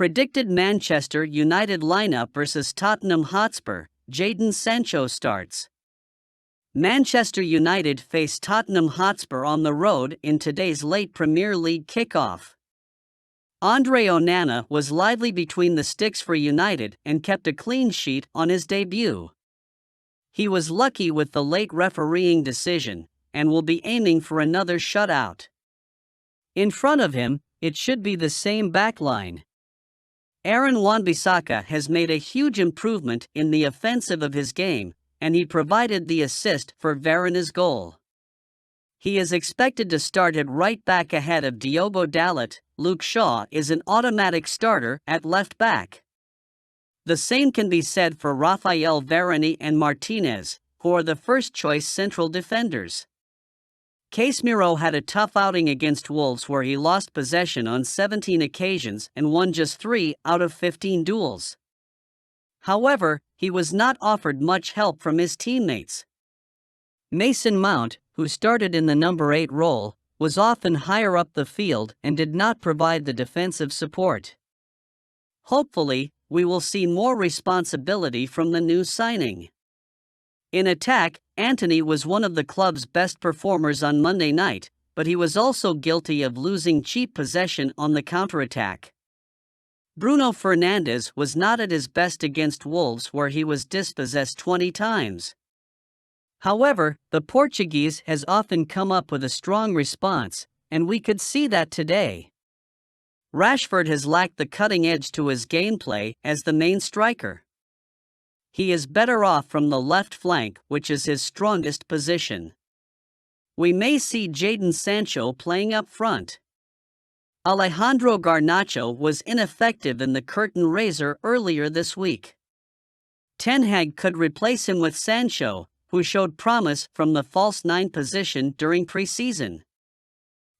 Predicted Manchester United lineup versus Tottenham Hotspur. Jadon Sancho starts. Manchester United face Tottenham Hotspur on the road in today's late Premier League kickoff. Andre Onana was lively between the sticks for United and kept a clean sheet on his debut. He was lucky with the late refereeing decision and will be aiming for another shutout. In front of him, it should be the same backline. Aaron Wan-Bissaka has made a huge improvement in the offensive of his game, and he provided the assist for Varane's goal. He is expected to start at right back ahead of Diogo Dalot. Luke Shaw is an automatic starter at left back. The same can be said for Raphael Varane and Martinez, who are the first-choice central defenders. Casemiro had a tough outing against Wolves where he lost possession on 17 occasions and won just 3 out of 15 duels. However, he was not offered much help from his teammates. Mason Mount, who started in the number 8 role, was often higher up the field and did not provide the defensive support. Hopefully, we will see more responsibility from the new signing. In attack, Antony was one of the club's best performers on Monday night, but he was also guilty of losing cheap possession on the counterattack. Bruno Fernandes was not at his best against Wolves where he was dispossessed 20 times. However, the Portuguese has often come up with a strong response, and we could see that today. Rashford has lacked the cutting edge to his gameplay as the main striker. He is better off from the left flank, which is his strongest position. We may see Jadon Sancho playing up front. Alejandro Garnacho was ineffective in the curtain raiser earlier this week. Ten Hag could replace him with Sancho, who showed promise from the false 9 position during pre-season.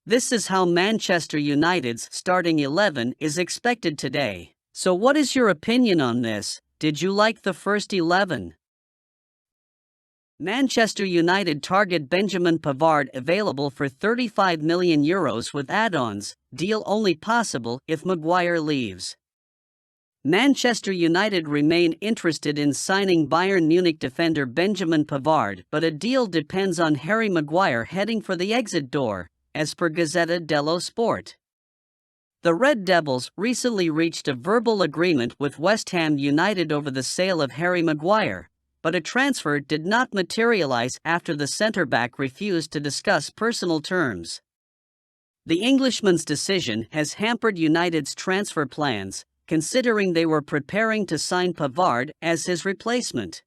This is how Manchester United's starting 11 is expected today. So what is your opinion on this? Did you like the first 11? Manchester United target Benjamin Pavard available for €35 million with add-ons, deal only possible if Maguire leaves. Manchester United remain interested in signing Bayern Munich defender Benjamin Pavard, but a deal depends on Harry Maguire heading for the exit door, as per Gazzetta dello Sport. The Red Devils recently reached a verbal agreement with West Ham United over the sale of Harry Maguire, but a transfer did not materialize after the centre-back refused to discuss personal terms. The Englishman's decision has hampered United's transfer plans, considering they were preparing to sign Pavard as his replacement.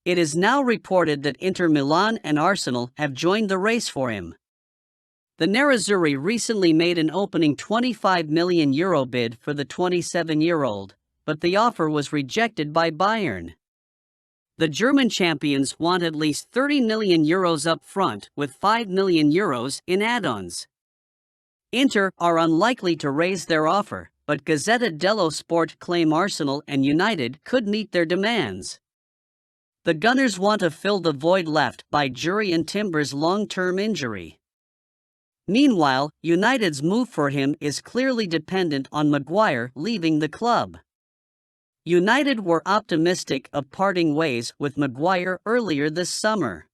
It is now reported that Inter Milan and Arsenal have joined the race for him. The Nerazzurri recently made an opening €25 million bid for the 27-year-old, but the offer was rejected by Bayern. The German champions want at least €30 million up front with €5 million in add-ons. Inter are unlikely to raise their offer, but Gazzetta dello Sport claim Arsenal and United could meet their demands. The Gunners want to fill the void left by Jurrien Timber's long-term injury. Meanwhile, United's move for him is clearly dependent on Maguire leaving the club. United were optimistic of parting ways with Maguire earlier this summer.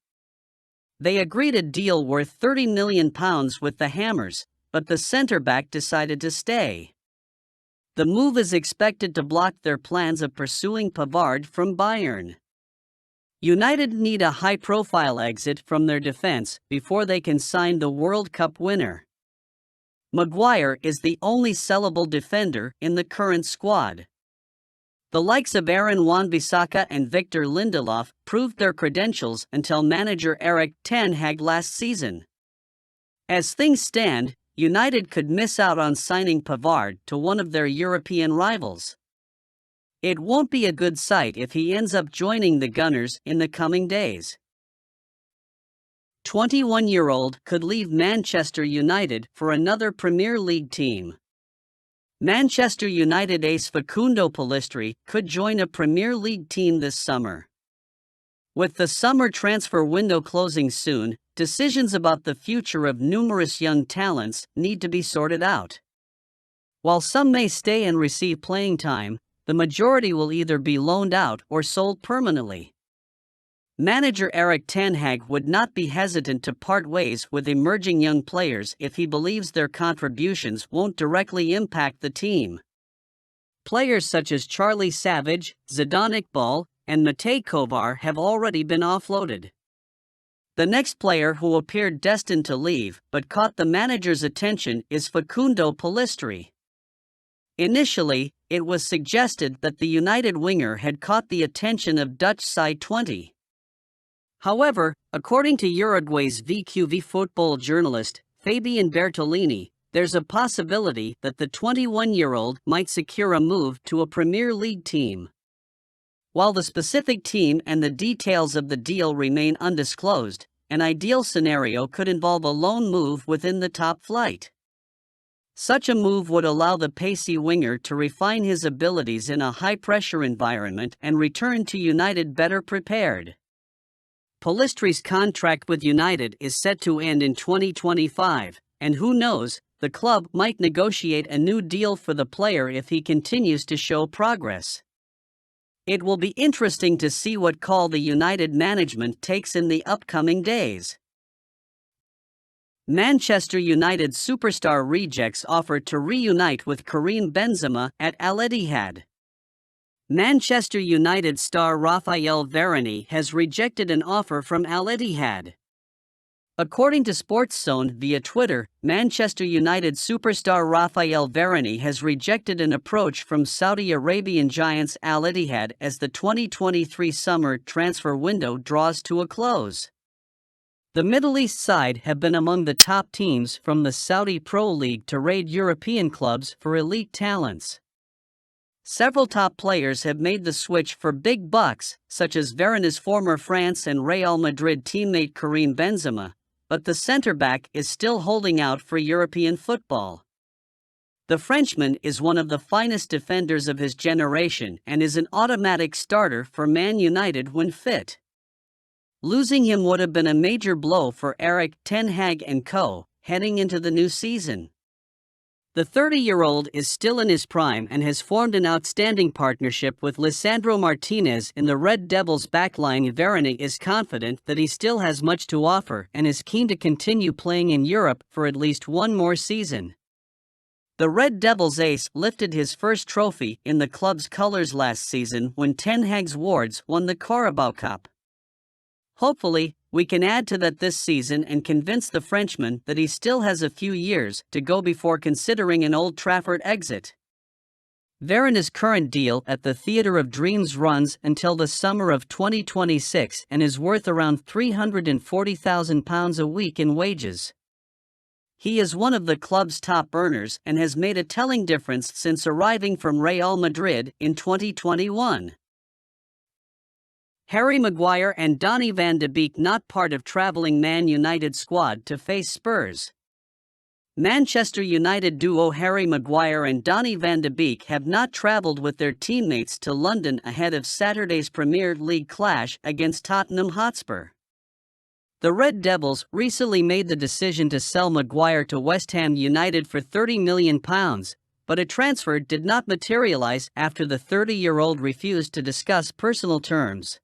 They agreed a deal worth £30 million with the Hammers, but the centre-back decided to stay. The move is expected to block their plans of pursuing Pavard from Bayern. United need a high-profile exit from their defense before they can sign the World Cup winner. Maguire is the only sellable defender in the current squad. The likes of Aaron Wan-Bissaka and Victor Lindelof proved their credentials until manager Erik ten Hag last season. As things stand, United could miss out on signing Pavard to one of their European rivals. It won't be a good sight if he ends up joining the Gunners in the coming days. 21-year-old could leave Manchester United for another Premier League team. Manchester United ace Facundo Pellistri could join a Premier League team this summer. With the summer transfer window closing soon, decisions about the future of numerous young talents need to be sorted out. While some may stay and receive playing time, the majority will either be loaned out or sold permanently. Manager Erik ten Hag would not be hesitant to part ways with emerging young players if he believes their contributions won't directly impact the team. Players such as Charlie Savage, Zidane Iqbal, and Matej Kovar have already been offloaded. The next player who appeared destined to leave but caught the manager's attention is Facundo Pellistri. Initially, it was suggested that the United winger had caught the attention of Dutch side 20. However, according to Uruguay's VQV football journalist, Fabian Bertolini, there's a possibility that the 21-year-old might secure a move to a Premier League team. While the specific team and the details of the deal remain undisclosed, an ideal scenario could involve a loan move within the top flight. Such a move would allow the pacey winger to refine his abilities in a high-pressure environment and return to United better prepared. Pellistri's contract with United is set to end in 2025, and who knows, the club might negotiate a new deal for the player if he continues to show progress. It will be interesting to see what call the United management takes in the upcoming days. Manchester United superstar rejects offer to reunite with Karim Benzema at Al Ittihad. Manchester United star Raphael Varane has rejected an offer from Al Ittihad. According to Sports Zone via Twitter, Manchester United superstar Raphael Varane has rejected an approach from Saudi Arabian giants Al Ittihad as the 2023 summer transfer window draws to a close. The Middle East side have been among the top teams from the Saudi Pro League to raid European clubs for elite talents. Several top players have made the switch for big bucks, such as Varane's former France and Real Madrid teammate Karim Benzema, but the centre-back is still holding out for European football. The Frenchman is one of the finest defenders of his generation and is an automatic starter for Man United when fit. Losing him would have been a major blow for Erik ten Hag and co. heading into the new season. The 30-year-old is still in his prime and has formed an outstanding partnership with Lisandro Martinez in the Red Devils' backline. Varane is confident that he still has much to offer and is keen to continue playing in Europe for at least one more season. The Red Devils ace lifted his first trophy in the club's colours last season when Ten Hag's Wards won the Carabao Cup. Hopefully, we can add to that this season and convince the Frenchman that he still has a few years to go before considering an Old Trafford exit. Varane's current deal at the Theatre of Dreams runs until the summer of 2026 and is worth around £340,000 a week in wages. He is one of the club's top earners and has made a telling difference since arriving from Real Madrid in 2021. Harry Maguire and Donny van de Beek not part of travelling Man United squad to face Spurs. Manchester United duo Harry Maguire and Donny van de Beek have not travelled with their teammates to London ahead of Saturday's Premier League clash against Tottenham Hotspur. The Red Devils recently made the decision to sell Maguire to West Ham United for £30 million, but a transfer did not materialise after the 30-year-old refused to discuss personal terms.